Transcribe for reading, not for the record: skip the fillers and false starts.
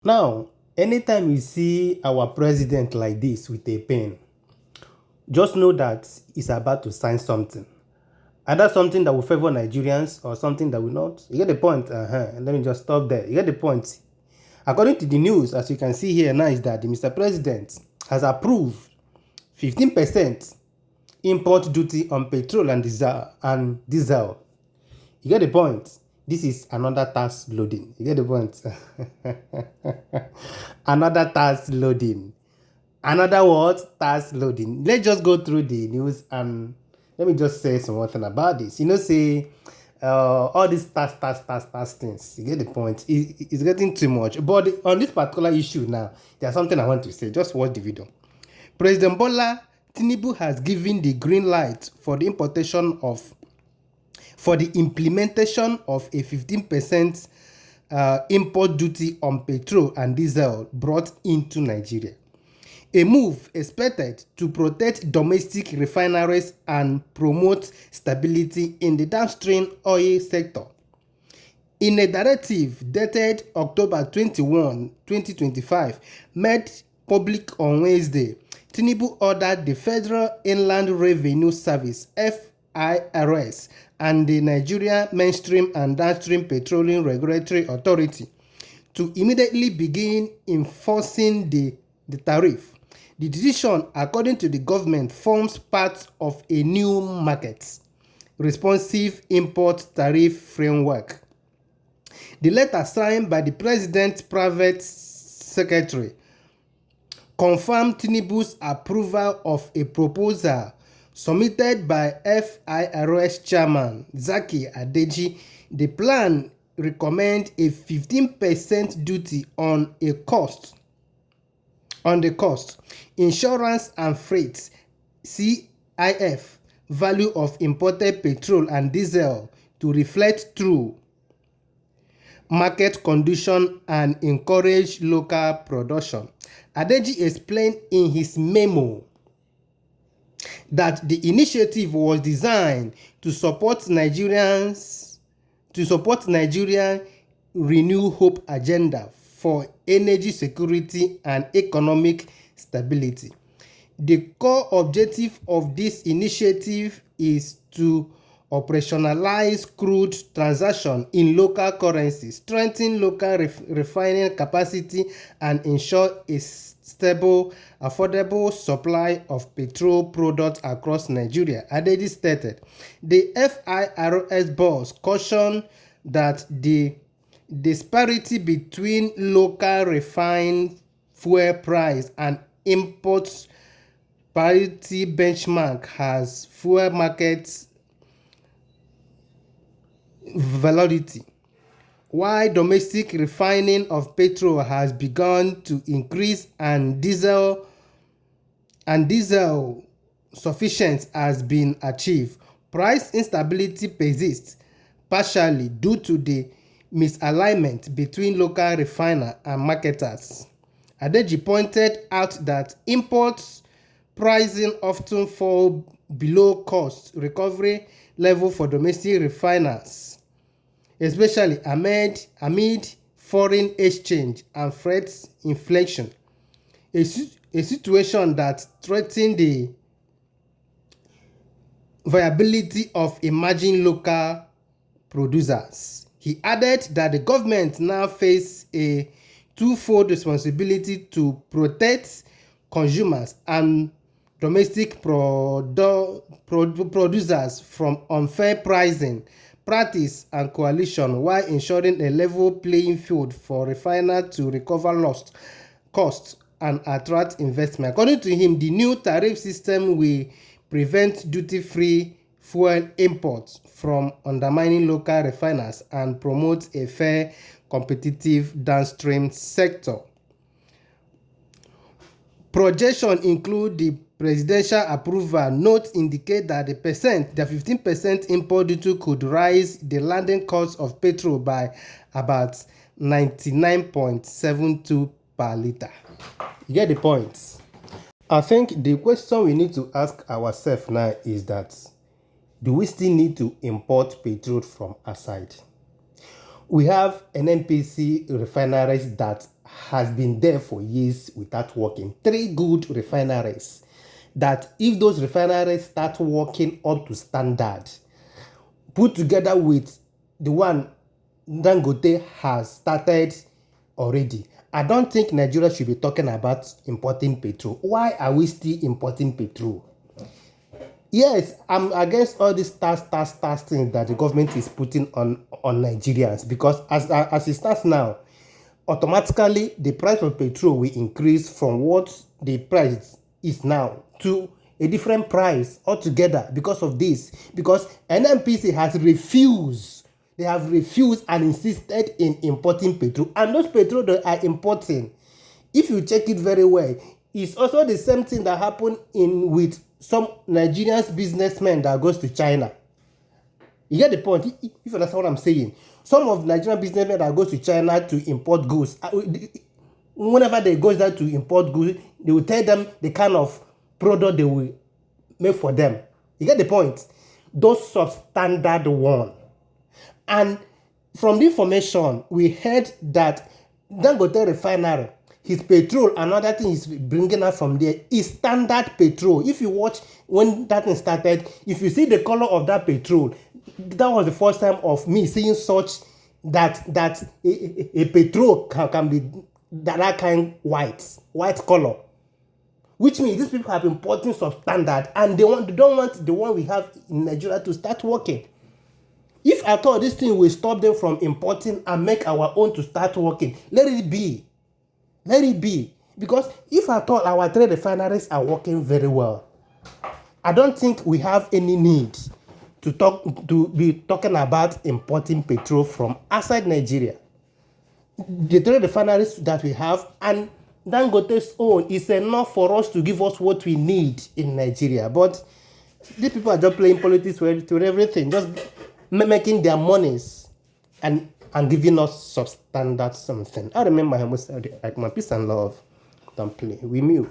Now, anytime you see our president like this with a pen, just know that he's about to sign something. Either something that will favor Nigerians or something that will not. You get the point? Let me just stop there. You get the point? According to the news, as you can see here now, is that the Mr. President has approved 15% import duty on petrol and diesel. You get the point? This is another tax loading. You get the point? Another tax loading. Another what? Tax loading. Let's just go through the news and let me just say something about this. Say all these tax things. You get the point? It's getting too much. But on this particular issue now, there's something I want to say. Just watch the video. President Bola Tinubu has given the green light for the implementation of a 15% import duty on petrol and diesel brought into Nigeria. A move expected to protect domestic refineries and promote stability in the downstream oil sector. In a directive dated October 21, 2025, made public on Wednesday, Tinubu ordered the Federal Inland Revenue Service (FIRS) and the Nigeria Mainstream and Downstream Petroleum Regulatory Authority to immediately begin enforcing the tariff. The decision, according to the government, forms part of a new market responsive import tariff framework. The letter signed by the President's private secretary confirmed Tinubu's approval of a proposal submitted by FIRS Chairman Zaki Adeji. The plan recommends a 15% duty on the cost, insurance and freight (CIF) value of imported petrol and diesel to reflect true market condition and encourage local production. Adeji explained in his memo that the initiative was designed to support Nigerian Renew Hope agenda for energy security and economic stability. The core objective of this initiative is to operationalize crude transactions in local currency, strengthen local refining capacity, and ensure a stable, affordable supply of petrol products across Nigeria, Adeji stated. The FIRS boss cautioned that the disparity between local refined fuel price and import parity benchmark has fuel markets volatility. While domestic refining of petrol has begun to increase and diesel sufficiency has been achieved, price instability persists, partially due to the misalignment between local refiners and marketers. Adeji pointed out that imports pricing often fall below cost recovery level for domestic refiners, especially amid foreign exchange and freight inflation, a situation that threatens the viability of emerging local producers. He added that the government now faces a twofold responsibility to protect consumers and domestic producers from unfair pricing practice and coalition, while ensuring a level playing field for refiners to recover lost costs and attract investment. According to him, the new tariff system will prevent duty-free fuel imports from undermining local refiners and promote a fair, competitive downstream sector. Projections include the presidential approval. Notes indicate that the 15% import duty could raise the landing cost of petrol by about 99.72 per litre. You get the point? I think the question we need to ask ourselves now is that, do we still need to import petrol from outside? We have NNPC refineries that has been there for years without working. 3 good refineries that if those refineries start working up to standard, put together with the one Dangote has started already, I don't think Nigeria should be talking about importing petrol. Why are we still importing petrol? Yes, I'm against all these tax things that the government is putting on Nigerians, because as it starts now, automatically the price of petrol will increase from what the price is now to a different price altogether because of this. Because NNPC has refused, they have refused and insisted in importing petrol. And those petrol they are importing, if you check it very well, it's also the same thing that happened with some Nigerian businessmen that goes to China. You get the point? If you understand what I'm saying. Some of Nigerian businessmen that go to China to import goods, whenever they go there to import goods, they will tell them the kind of product they will make for them. You get the point? Those substandard one. And from the information, we heard that Dangote refinery, his petrol, another thing is bringing out from there is standard petrol. If you watch when that thing started, if you see the color of that petrol, that was the first time of me seeing such that a petrol can be that kind white color, which means these people have been importing substandard and they don't want the one we have in Nigeria to start working. If I thought this thing will stop them from importing and make our own to start working, let it be. Let it be. Because if I thought our 3 refineries are working very well, I don't think we have any need to be talking about importing petrol from outside Nigeria. The 3 refineries that we have and Dangote's own is enough for us to give us what we need in Nigeria. But these people are just playing politics with everything, just making their monies and giving us substandard something. I remember I almost said, like, my peace and love don't play. We move.